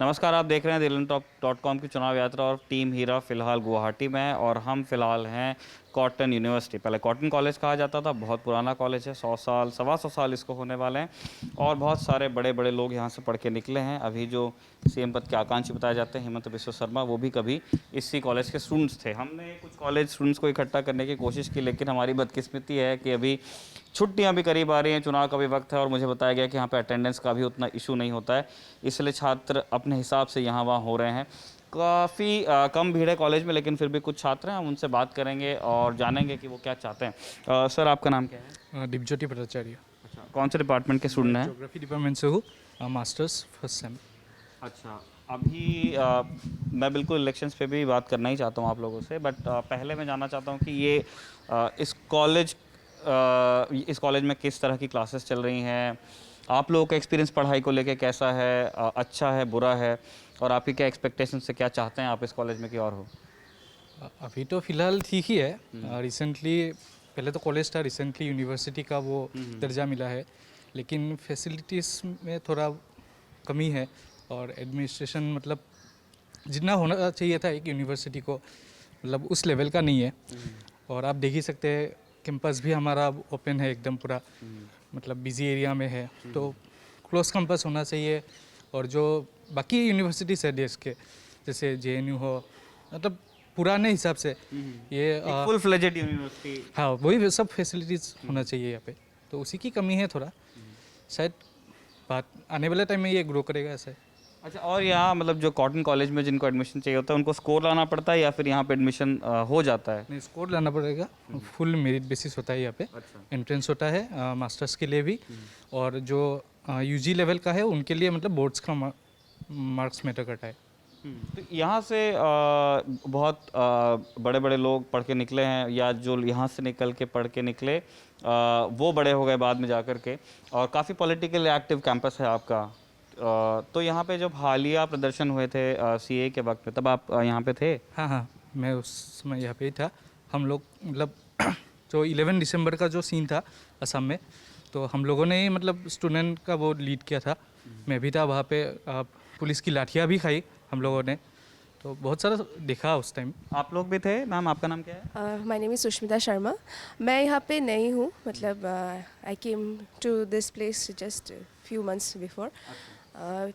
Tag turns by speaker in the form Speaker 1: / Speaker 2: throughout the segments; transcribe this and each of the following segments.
Speaker 1: नमस्कार, आप देख रहे हैं दिलनटॉप.com की चुनाव यात्रा और टीम हीरा फ़िलहाल गुवाहाटी में है और हम फ़िलहाल हैं कॉटन यूनिवर्सिटी। पहले कॉटन कॉलेज कहा जाता था, बहुत पुराना कॉलेज है, 100 साल 125 साल इसको होने वाले हैं और बहुत सारे बड़े बड़े लोग यहाँ से पढ़ के निकले हैं। अभी जो सीएम पद के आकांक्षी बताए जाते हैं हेमंत बिस्वा शर्मा, वो भी कभी इसी कॉलेज के स्टूडेंट्स थे। हमने कुछ कॉलेज स्टूडेंट्स को इकट्ठा करने की कोशिश की, लेकिन हमारी बदकिस्मती है कि अभी छुट्टियां भी करीब आ रही हैं, चुनाव का भी वक्त है और मुझे बताया गया कि यहाँ पे अटेंडेंस का भी उतना इशू नहीं होता है, इसलिए छात्र अपने हिसाब से यहाँ वहाँ हो रहे हैं। काफ़ी कम भीड़ है कॉलेज में, लेकिन फिर भी कुछ छात्र हैं, हम उनसे बात करेंगे और जानेंगे कि वो क्या चाहते हैं। सर, आपका नाम क्या है?
Speaker 2: दिव्यज्योति भट्टाचार्य।
Speaker 1: अच्छा, कौन से डिपार्टमेंट के स्टूडेंट हैं?
Speaker 2: ज्योग्राफी डिपार्टमेंट से हूँ, मास्टर्स फर्स्ट सेम।
Speaker 1: अच्छा, अभी मैं बिल्कुल इलेक्शंस पे भी बात करना ही चाहता हूँ आप लोगों से, बट पहले मैं जानना चाहता हूँ कि ये इस कॉलेज में किस तरह की क्लासेस चल रही हैं, आप लोगों का एक्सपीरियंस पढ़ाई को लेके कैसा है, अच्छा है, बुरा है, और आपकी क्या एक्सपेक्टेशन से क्या चाहते हैं आप इस कॉलेज में कि और हो?
Speaker 2: अभी तो फ़िलहाल ठीक ही है। रिसेंटली पहले तो कॉलेज था, रिसेंटली यूनिवर्सिटी का वो दर्जा मिला है, लेकिन फैसिलिटीज़ में थोड़ा कमी है और एडमिनिस्ट्रेशन मतलब जितना होना चाहिए था एक यूनिवर्सिटी को, मतलब उस लेवल का नहीं है। और आप देख ही सकते हैं कैंपस भी हमारा ओपन है एकदम पूरा, मतलब बिजी एरिया में है, तो क्लोज कैंपस होना चाहिए। और जो बाकी यूनिवर्सिटीज़ है देश के, जैसे जेएनयू हो, मतलब पुराने हिसाब से ये
Speaker 1: फुल फ्लेजेड यूनिवर्सिटी।
Speaker 2: हाँ, वही सब फैसिलिटीज़ होना चाहिए यहाँ पे, तो उसी की कमी है थोड़ा। शायद बात आने वाले टाइम में ये ग्रो करेगा ऐसे।
Speaker 1: अच्छा, और यहाँ मतलब जो कॉटन कॉलेज में जिनको एडमिशन चाहिए होता है उनको स्कोर लाना पड़ता है या फिर यहाँ पे एडमिशन हो जाता है?
Speaker 2: नहीं, स्कोर लाना पड़ेगा, फुल मेरिट बेसिस होता है यहाँ पे।
Speaker 1: अच्छा।
Speaker 2: एंट्रेंस होता है मास्टर्स के लिए भी, और जो यूजी लेवल का है उनके लिए मतलब बोर्ड्स का मार्क्स मैटर करता है।
Speaker 1: तो यहाँ से बहुत बड़े बड़े लोग पढ़ के निकले हैं, या जो यहाँ से निकल के पढ़ के निकले वो बड़े हो गए बाद में जा कर के, और काफ़ी पॉलिटिकल एक्टिव कैंपस है आपका। तो यहाँ पे जब हालिया प्रदर्शन हुए थे सीए के वक्त में, तब आप यहाँ पे थे?
Speaker 2: हाँ हाँ, मैं उस समय यहाँ पे ही था। हम लोग मतलब जो 11 दिसंबर का जो सीन था असम में, तो हम लोगों ने ही मतलब स्टूडेंट का वो लीड किया था। मैं भी था वहाँ पे। पुलिस की लाठियाँ भी खाई हम लोगों ने, तो बहुत सारा देखा उस टाइम।
Speaker 1: आप लोग भी थे? मैम, आपका नाम क्या है?
Speaker 3: My name is Sushmita Sharma. मैं यहाँ पे नई हूँ, मतलब I came to this place just few months before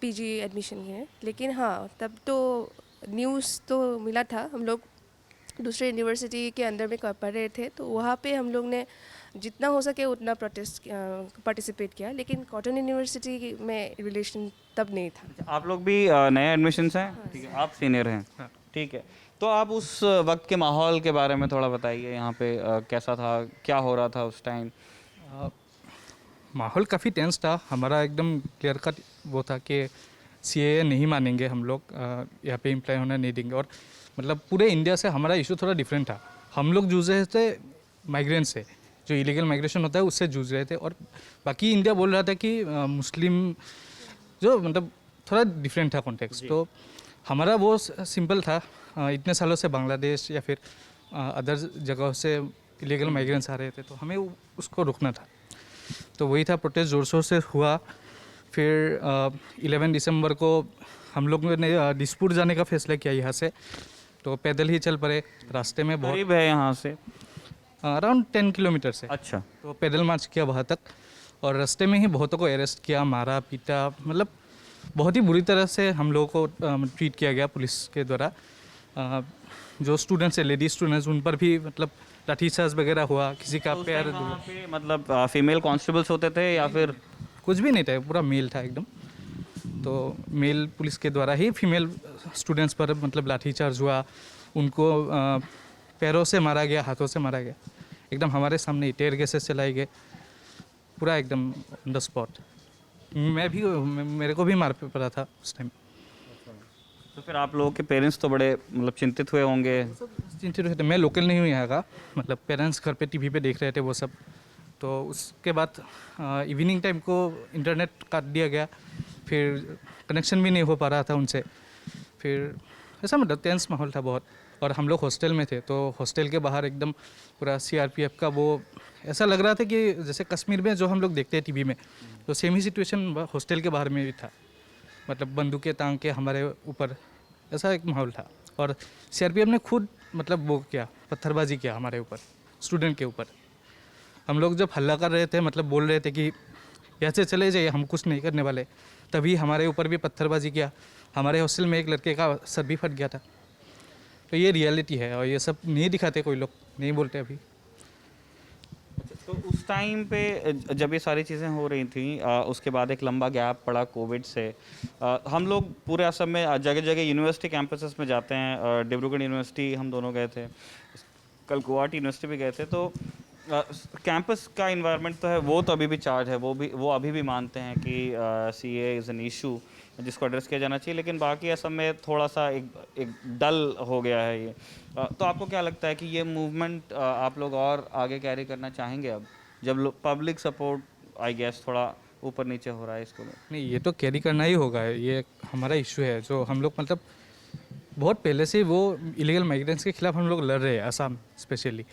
Speaker 3: PG admission के लिए। लेकिन हाँ, तब तो न्यूज़ तो मिला था, हम लोग दूसरे यूनिवर्सिटी के अंदर में पढ़ रहे थे, तो वहाँ पे हम लोग ने जितना हो सके उतना पार्टिसिपेट किया, लेकिन कॉटन यूनिवर्सिटी में रिलेशन तब नहीं था।
Speaker 1: आप लोग भी नए एडमिशन्स हैं? ठीक है, आप सीनियर हैं।
Speaker 2: हाँ।
Speaker 1: ठीक है, तो आप उस वक्त के माहौल के बारे में थोड़ा बताइए, यहाँ पे कैसा था, क्या हो रहा था उस टाइम?
Speaker 2: माहौल काफ़ी टेंस था हमारा, एकदम क्लियर कट वो था कि सीए नहीं मानेंगे हम लोग, यहाँ पे इम्प्लाई होना नहीं देंगे। और मतलब पूरे इंडिया से हमारा इशू थोड़ा डिफरेंट था। हम लोग जूझ रहे थे माइग्रेंट से, जो इलीगल माइग्रेशन होता है उससे जूझ रहे थे, और बाकी इंडिया बोल रहा था कि मुस्लिम, जो मतलब थोड़ा डिफरेंट था कॉन्टेक्स्ट। तो हमारा वो सिंपल था, इतने सालों से बांग्लादेश या फिर अदर जगहों से इलीगल माइग्रेंट्स आ रहे थे, तो हमें उसको रोकना था। तो वही था, प्रोटेस्ट ज़ोर शोर से हुआ। फिर 11 दिसंबर को हम लोग ने दिसपुर जाने का फैसला किया यहाँ से, तो पैदल ही चल पड़े। रास्ते में बहुत
Speaker 1: करीब है यहाँ से?
Speaker 2: अराउंड 10 किलोमीटर से।
Speaker 1: अच्छा।
Speaker 2: तो पैदल मार्च किया वहाँ तक, और रास्ते में ही बहुतों को अरेस्ट किया, मारा पीटा, मतलब बहुत ही बुरी तरह से हम लोगों को ट्रीट किया गया पुलिस के द्वारा। जो स्टूडेंट्स है, लेडी स्टूडेंट्स, उन पर भी मतलब लाठीचार्ज वगैरह हुआ, किसी का
Speaker 1: तो उस
Speaker 2: पैर
Speaker 1: टाइम वहाँ पे मतलब फीमेल कांस्टेबल्स होते थे या फिर?
Speaker 2: कुछ भी नहीं था, पूरा मेल था एकदम। तो मेल पुलिस के द्वारा ही फीमेल स्टूडेंट्स पर मतलब लाठीचार्ज हुआ, उनको पैरों से मारा गया, हाथों से मारा गया, एकदम हमारे सामने ही टेयर गैसेस चलाए गए, पूरा एकदम ऑन द स्पॉट। मेरे को भी मार पड़ा था उस टाइम।
Speaker 1: तो फिर आप लोगों के पेरेंट्स तो बड़े मतलब चिंतित हुए होंगे?
Speaker 2: चिंतित हुए थे। मैं लोकल नहीं हूँ यहाँ का, मतलब पेरेंट्स घर पे टीवी पे देख रहे थे वो सब। तो उसके बाद इवनिंग टाइम को इंटरनेट काट दिया गया, फिर कनेक्शन भी नहीं हो पा रहा था उनसे। फिर ऐसा मतलब टेंस माहौल था बहुत। और हम लोग हॉस्टल में थे, तो हॉस्टल के बाहर एकदम पूरा सीआरपीएफ का वो, ऐसा लग रहा था कि जैसे कश्मीर में जो हम लोग देखते हैं टीवी में, तो सेम ही सिचुएशन हॉस्टल के बाहर में भी था। मतलब बंदूकें तांग के हमारे ऊपर, ऐसा एक माहौल था। और सीआरपीएफ ने खुद मतलब वो किया, पत्थरबाजी किया हमारे ऊपर, स्टूडेंट के ऊपर। हम लोग जब हल्ला कर रहे थे, मतलब बोल रहे थे कि यहाँ से चले जाइए, हम कुछ नहीं करने वाले, तभी हमारे ऊपर भी पत्थरबाजी किया। हमारे हॉस्टल में एक लड़के का सर भी फट गया था। तो ये रियलिटी है और ये सब नहीं दिखाते, कोई लोग नहीं बोलते अभी।
Speaker 1: तो उस टाइम पे जब ये सारी चीज़ें हो रही थी, उसके बाद एक लंबा गैप पड़ा कोविड से। हम लोग पूरे असम में जगह जगह यूनिवर्सिटी कैंपसेस में जाते हैं। डिब्रूगढ़ यूनिवर्सिटी हम दोनों गए थे, कल गुवाहाटी यूनिवर्सिटी भी गए थे। तो कैंपस का इन्वायरमेंट तो है, वो तो अभी भी चार्ज है, वो अभी भी मानते हैं कि सीए इज़ एन इशू जिसको एड्रेस किया जाना चाहिए। लेकिन बाकी असम में थोड़ा सा एक डल हो गया है ये। तो आपको क्या लगता है कि ये मूवमेंट आप लोग और आगे कैरी करना चाहेंगे अब, जब पब्लिक सपोर्ट आई गेस थोड़ा ऊपर नीचे हो रहा है इसको?
Speaker 2: नहीं, ये तो कैरी करना ही होगा। ये हमारा इशू है जो हम लोग मतलब बहुत पहले से वो इलीगल माइग्रेंट्स के खिलाफ हम लोग लड़ रहे हैं, असम स्पेशली।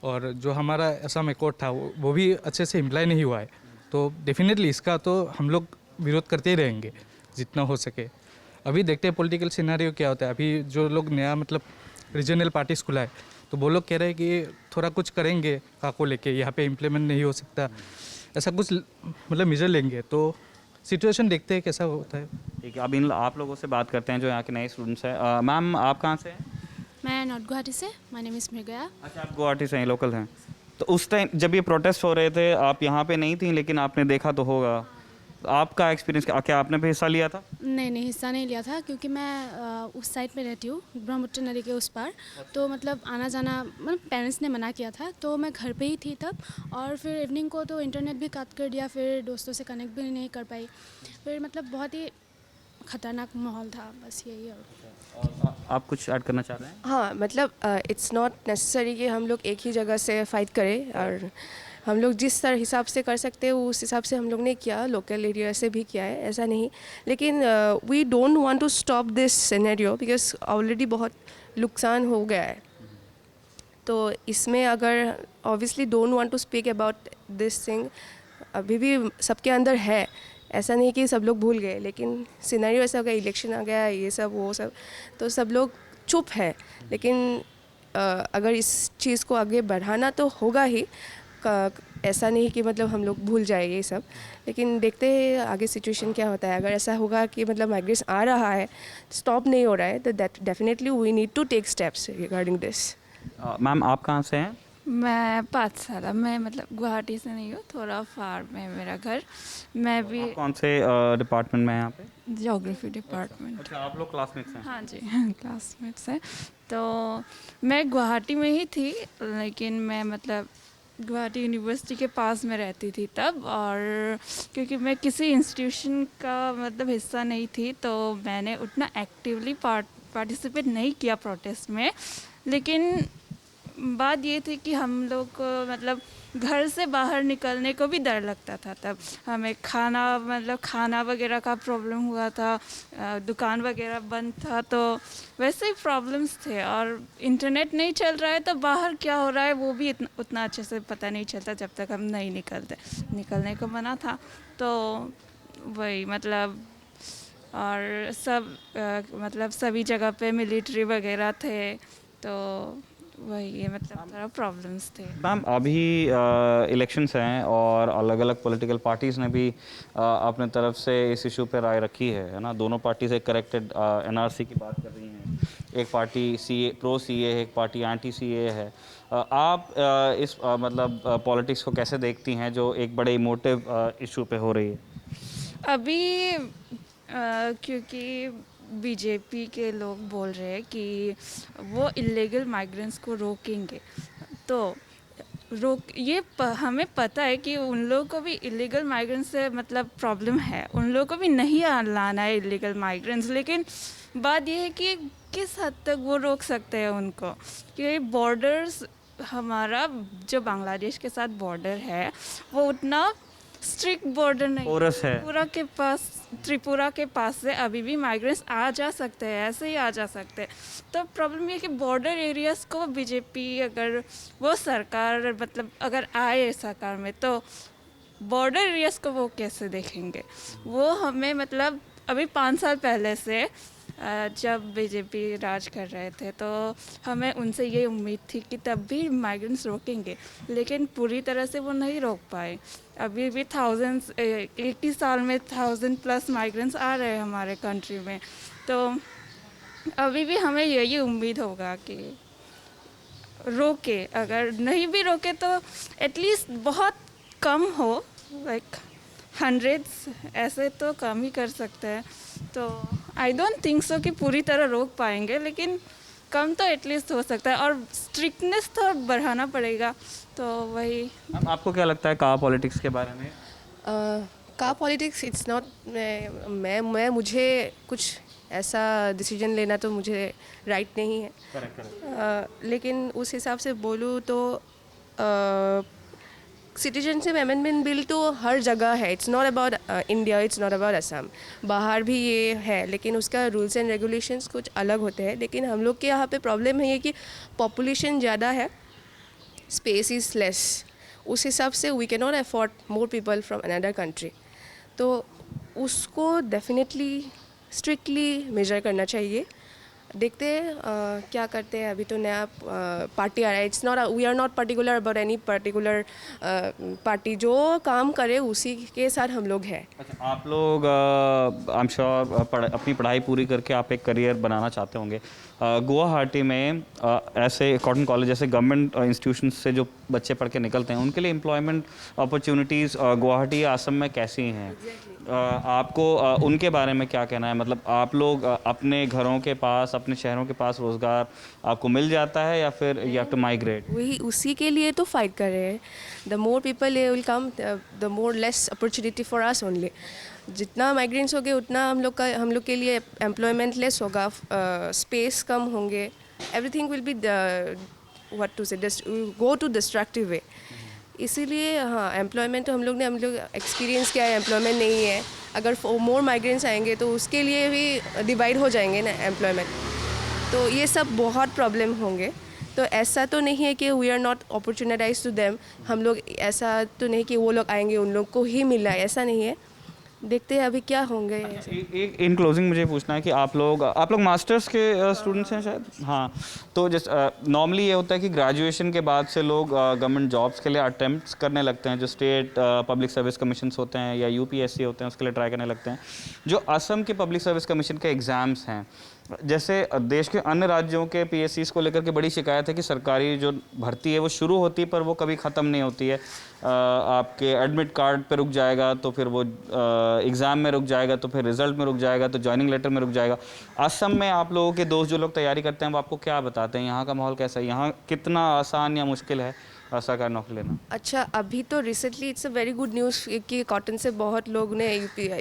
Speaker 2: और जो हमारा असम एकॉर्ड था वो भी अच्छे से इम्प्लाई नहीं हुआ है। तो डेफिनेटली इसका तो हम लोग विरोध करते ही रहेंगे जितना हो सके। अभी देखते हैं पॉलिटिकल सिनेरियो क्या होता है। अभी जो लोग नया मतलब रीजनल पार्टीज खुला है, तो वो लोग कह रहे हैं कि थोड़ा कुछ करेंगे काको लेके, यहाँ पे इम्प्लीमेंट नहीं हो सकता, ऐसा कुछ मतलब मेजर लेंगे। तो सिचुएशन देखते हैं कैसा होता है।
Speaker 1: ठीक है, अब इन आप लोगों से बात करते हैं जो यहाँ के नए स्टूडेंट्स हैं। मैम, आप कहाँ से हैं?
Speaker 4: मैं नॉर्थ गुवाहाटी से, माय नेम इज़ मृगया।
Speaker 1: अच्छा, आप गुवाहाटी से हैं, लोकल हैं। तो उस टाइम जब ये प्रोटेस्ट हो रहे थे, आप यहाँ पे नहीं थी, लेकिन आपने देखा तो होगा। तो आपका एक्सपीरियंस क्या आपने भी हिस्सा लिया था?
Speaker 4: नहीं, हिस्सा नहीं लिया था क्योंकि मैं उस साइड पे रहती हूँ, ब्रह्मपुत्र नदी के उस पार। तो मतलब आना जाना मतलब पेरेंट्स ने मना किया था, तो मैं घर पे ही थी तब। और फिर इवनिंग को तो इंटरनेट भी काट कर दिया, फिर दोस्तों से कनेक्ट भी नहीं कर पाई। फिर मतलब बहुत ही ख़तरनाक माहौल था, बस यही। और
Speaker 1: आप कुछ ऐड करना चाह रहे हैं?
Speaker 3: हाँ, मतलब इट्स नॉट नेसेसरी कि हम लोग एक ही जगह से फाइट करें। और हम लोग जिस तरह हिसाब से कर सकते हैं उस हिसाब से हम लोग ने किया, लोकल एरिया से भी किया है, ऐसा नहीं। लेकिन we don't want to stop this scenario because already बहुत नुकसान हो गया है। तो इसमें अगर obviously don't want to speak about this thing, अभी भी सबके अंदर है, ऐसा नहीं कि सब लोग भूल गए। लेकिन सिनेरियो ऐसा हो गया, इलेक्शन आ गया, ये सब वो सब, तो सब लोग चुप है। लेकिन अगर इस चीज़ को आगे बढ़ाना तो होगा ही, ऐसा नहीं कि मतलब हम लोग भूल जाए ये सब। लेकिन देखते हैं आगे सिचुएशन क्या होता है। अगर ऐसा होगा कि मतलब माइग्रेशन आ रहा है, स्टॉप नहीं हो रहा है, तो that definitely we need to take steps regarding this.
Speaker 1: Ma'am, आप कहाँ से हैं?
Speaker 5: मैं पाठशाला में, मतलब गुवाहाटी से नहीं हूँ, थोड़ा फार में है मेरा घर। मैं भी
Speaker 1: आप कौन से डिपार्टमेंट में हैं यहाँ पे?
Speaker 5: Geography department.
Speaker 1: अच्छा, आप लोग क्लासमेट्स हैं?
Speaker 5: हाँ जी, क्लासमेट्स हैं। तो मैं गुवाहाटी में ही थी, लेकिन मैं मतलब गुवाहाटी यूनिवर्सिटी के पास में रहती थी तब। और क्योंकि मैं किसी इंस्टीट्यूशन का मतलब हिस्सा नहीं थी, तो मैंने उतना एक्टिवली पार्टिसिपेट नहीं किया प्रोटेस्ट में। लेकिन बात ये थी कि हम लोग को मतलब घर से बाहर निकलने को भी डर लगता था तब। हमें खाना वगैरह का प्रॉब्लम हुआ था, दुकान वगैरह बंद था, तो वैसे ही प्रॉब्लम्स थे। और इंटरनेट नहीं चल रहा है, तो बाहर क्या हो रहा है वो भी उतना अच्छे से पता नहीं चलता जब तक हम नहीं निकलने को मना था। तो वही मतलब, और सब मतलब सभी जगह पे मिलिट्री वगैरह थे, तो वही ये मतलब थोड़ा प्रॉब्लम्स थे।
Speaker 1: मैम, अभी इलेक्शंस हैं और अलग अलग पॉलिटिकल पार्टीज़ ने भी अपने तरफ से इस इशू पे राय रखी है ना। दोनों पार्टीज एक करेक्टेड एनआरसी की बात कर रही हैं। एक पार्टी सीए प्रो सीए है, एक पार्टी एंटी सीए है। आप इस मतलब पॉलिटिक्स को कैसे देखती हैं जो एक बड़े इमोटिव इशू पे हो रही है?
Speaker 5: अभी क्योंकि बीजेपी के लोग बोल रहे हैं कि वो इलीगल माइग्रेंट्स को रोकेंगे, तो हमें पता है कि उन लोगों को भी इलीगल माइग्रेंट्स से मतलब प्रॉब्लम है, उन लोगों को भी नहीं लाना है इलीगल माइग्रेंट्स। लेकिन बात ये है कि किस हद तक वो रोक सकते हैं उनको, क्योंकि बॉर्डर्स हमारा जो बांग्लादेश के साथ बॉर्डर है वो उतना स्ट्रिक्ट बॉर्डर नहीं है। त्रिपुरा के पास से अभी भी माइग्रेंट्स आ जा सकते हैं, ऐसे ही आ जा सकते हैं। तो प्रॉब्लम ये है कि बॉर्डर एरियाज़ को बीजेपी अगर वो सरकार मतलब अगर आए सरकार में, तो बॉर्डर एरियाज़ को वो कैसे देखेंगे। वो हमें मतलब अभी 5 साल पहले से जब बीजेपी राज कर रहे थे तो हमें उनसे ये उम्मीद थी कि तब भी माइग्रेंट्स रोकेंगे, लेकिन पूरी तरह से वो नहीं रोक पाए। अभी भी थाउजेंड्स, 80 साल में 1000+ माइग्रेंट्स आ रहे हैं हमारे कंट्री में। तो अभी भी हमें यही उम्मीद होगा कि रोके, अगर नहीं भी रोके तो एटलीस्ट बहुत कम हो, लाइक हंड्रेड्स ऐसे तो कम ही कर सकते हैं। तो आई डोंट थिंक सो कि पूरी तरह रोक पाएंगे, लेकिन कम तो एटलीस्ट हो सकता है, और स्ट्रिक्टनेस तो बढ़ाना पड़ेगा। तो वही।
Speaker 1: मैम आपको क्या लगता है का पॉलिटिक्स के बारे में?
Speaker 3: का पॉलिटिक्स इट्स नॉट, मैं मुझे कुछ ऐसा डिसीजन लेना तो मुझे राइट नहीं है। लेकिन उस हिसाब से बोलूँ तो सिटीजनशिप अमेंडमेंट बिल तो हर जगह है। It's not about India, it's not about Assam, बाहर भी ये है, लेकिन उसका रूल्स एंड रेगुलेशंस कुछ अलग होते हैं। लेकिन हम लोग के यहाँ पे प्रॉब्लम है ये कि पॉपुलेशन ज़्यादा है, स्पेस इज़ लेस, उस हिसाब से we can not afford more people from another country. तो उसको डेफिनेटली स्ट्रिक्टली मेजर करना चाहिए। देखते हैं क्या करते हैं। अभी तो नया पार्टी आ रहा है। It's not, we are not particular about any particular party, जो काम करे उसी के साथ हम लोग हैं।
Speaker 1: अच्छा, आप लोग आई एम श्योर अपनी पढ़ाई पूरी करके आप एक करियर बनाना चाहते होंगे। गुवाहाटी में ऐसे कॉटन कॉलेज जैसे गवर्नमेंट इंस्टीट्यूशन से जो बच्चे पढ़ के निकलते हैं उनके लिए एम्प्लॉयमेंट अपॉर्चुनिटीज़ गुवाहाटी या असम में कैसी हैं? आपको उनके बारे में क्या कहना है? मतलब आप लोग अपने घरों के पास, अपने शहरों के पास रोज़गार आपको मिल जाता है या फिर यू हैव टू माइग्रेट?
Speaker 3: वही उसी के लिए तो फाइट कर रहे हैं। The more people will come, the more less opportunity for us only. जितना माइग्रेंट्स होंगे उतना हम लोग के लिए एम्प्लॉयमेंट लेस होगा, स्पेस कम होंगे, everything will be what to say go to destructive वे। इसीलिए हाँ, एम्प्लॉयमेंट तो हम लोग एक्सपीरियंस किया है, एम्प्लॉयमेंट नहीं है। अगर मोर माइग्रेंट्स आएंगे तो उसके लिए भी डिवाइड हो जाएंगे ना एम्प्लॉयमेंट, तो ये सब बहुत प्रॉब्लम होंगे। तो ऐसा तो नहीं है कि we are not opportunitize to them, हम लोग ऐसा तो नहीं कि वो लोग आएंगे उन लोग को ही मिला है, ऐसा नहीं है। देखते हैं अभी क्या होंगे।
Speaker 1: एक इन क्लोजिंग मुझे पूछना है कि आप लोग मास्टर्स के स्टूडेंट्स हैं शायद? हाँ, तो जैसे नॉर्मली ये होता है कि ग्रेजुएशन के बाद से लोग गवर्नमेंट जॉब्स के लिए अटेम्प्ट्स करने लगते हैं, जो स्टेट पब्लिक सर्विस कमीशंस होते हैं या यूपीएससी होते हैं, उसके लिए ट्राई करने लगते हैं। जो असम के पब्लिक सर्विस कमीशन के एग्ज़ाम्स हैं, जैसे देश के अन्य राज्यों के पीएससीज को लेकर के बड़ी शिकायत है कि सरकारी जो भर्ती है वो शुरू होती है पर वो कभी ख़त्म नहीं होती है। आपके एडमिट कार्ड पे रुक जाएगा, तो फिर वो एग्ज़ाम में रुक जाएगा, तो फिर रिज़ल्ट में रुक जाएगा, तो जॉइनिंग लेटर में रुक जाएगा। असम में आप लोगों के दोस्त जो लोग तैयारी करते हैं वो आपको क्या बताते हैं? यहाँ का माहौल कैसा है? यहाँ कितना आसान या मुश्किल है सरकारी नौकरी लेना?
Speaker 3: अच्छा, अभी तो recently it's a very good news कि कॉटन से बहुत लोग ने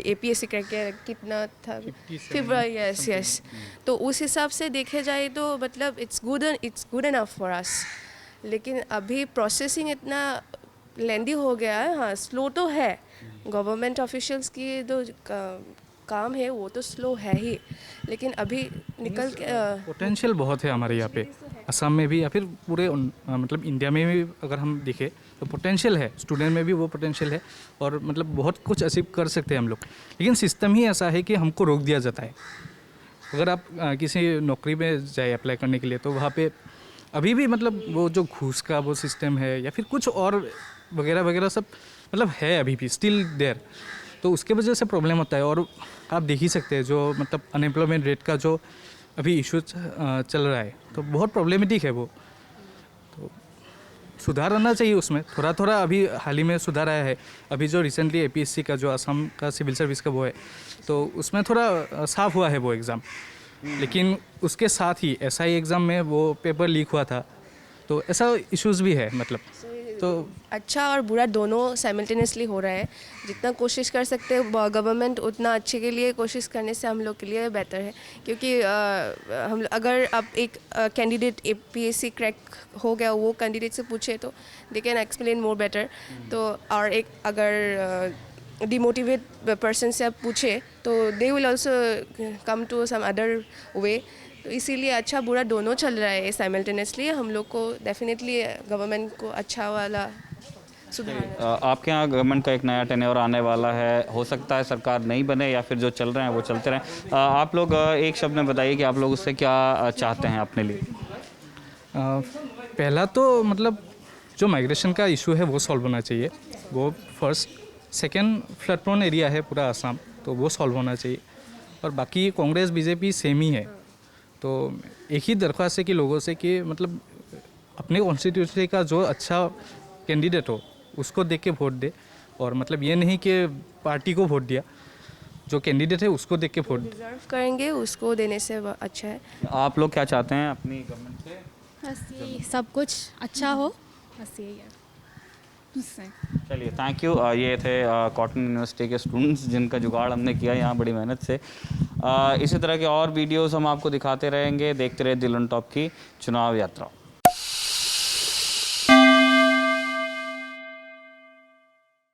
Speaker 3: APSC करके कितना था, फरवरी, यस। तो उस हिसाब से देखे जाए तो मतलब it's good enough for us. लेकिन अभी प्रोसेसिंग इतना लेंदी हो गया है। हाँ, स्लो तो है, गवर्नमेंट ऑफिशियल्स की जो काम है वो तो स्लो है ही, लेकिन अभी निकल के
Speaker 2: पोटेंशियल बहुत है हमारे यहाँ पे, असम में भी या फिर पूरे मतलब इंडिया में भी अगर हम देखें तो पोटेंशियल है, स्टूडेंट में भी वो पोटेंशियल है और मतलब बहुत कुछ अचीव कर सकते हैं हम लोग। लेकिन सिस्टम ही ऐसा है कि हमको रोक दिया जाता है। अगर आप किसी नौकरी में जाए अप्लाई करने के लिए तो वहाँ पे अभी भी मतलब वो जो घूस का वो सिस्टम है या फिर कुछ और वगैरह वगैरह सब मतलब है अभी भी स्टिल देयर, तो उसके वजह से प्रॉब्लम होता है। और आप देख ही सकते हैं जो मतलब अनएम्प्लॉयमेंट रेट का जो अभी इशू चल रहा है तो बहुत प्रॉब्लमेटिक है वो, तो सुधार आना चाहिए उसमें थोड़ा थोड़ा। अभी हाल ही में सुधार आया है, अभी जो रिसेंटली APSC का जो असम का सिविल सर्विस का वो है तो उसमें थोड़ा साफ हुआ है वो एग्ज़ाम। लेकिन उसके साथ ही SI एग्ज़ाम में वो पेपर लीक हुआ था, तो ऐसा इश्यूज़ भी है मतलब। तो
Speaker 3: अच्छा और बुरा दोनों साइमल्टेनियसली हो रहा है। जितना कोशिश कर सकते हैं गवर्नमेंट उतना अच्छे के लिए कोशिश करने से हम लोग के लिए बेहतर है, क्योंकि हम अगर आप एक कैंडिडेट APSC क्रैक हो गया, वो कैंडिडेट से पूछे तो they can explain more better. तो और एक अगर डिमोटिवेट पर्सन से आप पूछे तो they will also come to some other way. तो इसीलिए अच्छा बुरा दोनों चल रहा है साइमल्टेनियसली। हम लोग को डेफिनेटली गवर्नमेंट को अच्छा वाला सुधारना।
Speaker 1: आपके यहाँ गवर्नमेंट का एक नया टेन्योर आने वाला है, हो सकता है सरकार नहीं बने या फिर जो चल रहे हैं वो चलते रहें। आप लोग एक शब्द में बताइए कि आप लोग उससे क्या चाहते हैं अपने लिए।
Speaker 2: पहला तो मतलब जो माइग्रेशन का इशू है वो सॉल्व होना चाहिए, वो first. Second, flood prone area है पूरा आसाम, तो वो सॉल्व होना चाहिए। और बाकी कांग्रेस बीजेपी सेम ही है, तो एक ही दरख्वास्त है कि लोगों से कि मतलब अपने कॉन्स्टिट्यूंसी का जो अच्छा कैंडिडेट हो उसको देख के वोट दे, और मतलब ये नहीं कि पार्टी को वोट दिया, जो कैंडिडेट है उसको देख के वोट दे।
Speaker 3: डिजर्व करेंगे उसको देने से अच्छा है।
Speaker 1: आप लोग क्या चाहते हैं अपनी गवर्नमेंट से?
Speaker 4: बस यही सब कुछ अच्छा हो, बस यही है।
Speaker 5: उससे
Speaker 1: चलिए, थैंक यू। ये थे कॉटन यूनिवर्सिटी के स्टूडेंट्स जिनका जुगाड़ हमने किया यहाँ बड़ी मेहनत से। इसी तरह के और वीडियोस हम आपको दिखाते रहेंगे। देखते रहे दिल ऑन टॉप की चुनाव यात्रा।